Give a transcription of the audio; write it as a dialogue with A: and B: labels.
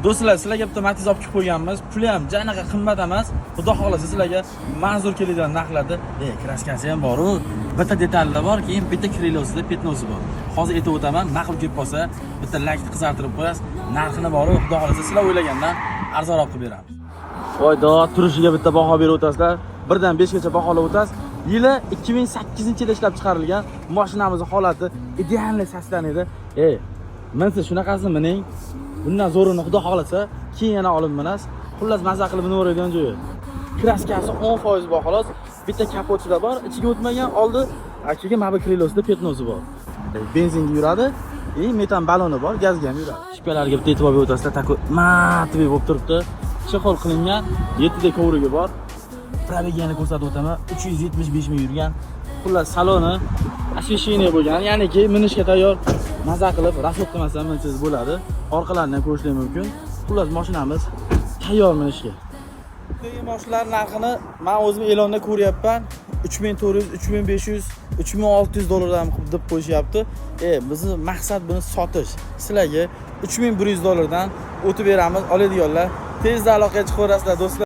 A: Do'stlar, sizlarga bitta Matiz olib kelib qo'yganmiz. Puli ham janaqa qimmat emas. Xudo xolasa sizlarga manzur keladigan narxlarda, kraskasi ham bor-ku. Bitta detallar bor, keyin bitta krelosida petnosi bor. Hozir aytib o'taman, ma'qul kelib qolsa, bitta laykni qizartirib qo'yasiz. Narxini bor-ku, xudo xolasa sizlar o'ylagandan arzonroq qilib beramiz. Voydo, turishiga bitta baho berib o'tasizlar. 1 dan 5 gacha baholab o'tasiz. Yili 2008-yilda ishlab chiqarilgan mashinamizning holati ideal saslanadi. Mensiz shunaqasini mening. Bundan zo'rini xudo xolasa keyin yana olib minas. Xullas mazza qilib binaveradigan joyi. Kraskasi 10% bor xolos. Bitta kapotida bor, ichiga o'tmagan, oldi akiga Mavic krelosida petnosi bor. Benzinga yuradi, metan baloni bor, gazga ham yuradi. Shipkalarga bitta e'tibor berib o'tasizlar, tako matvi bo'lib turibdi. Chexol qilingan 7 ta kovrigi bor. Probegini ko'rsatib o'taman. 375 ming yurgan. Xullas saloni освещение bo'lgan, ya'niki minishga tayyor. Mazza qilib rasxod qilmasam minsiz bo'ladi. Orqalarini ko'rishlar mumkin. Xullas mashinamiz tayyor minishga. Bugungi mashinalar narxini men o'zim e'londa ko'ryapman. 3400, 3500, 3600 dollardan deb qo'yishyapti. Bizning maqsad buni sotish. Sizlarga 3100 dollardan o'tib beramiz. Oladiganlar tezda aloqaga chiqaverasizlar do'stlar.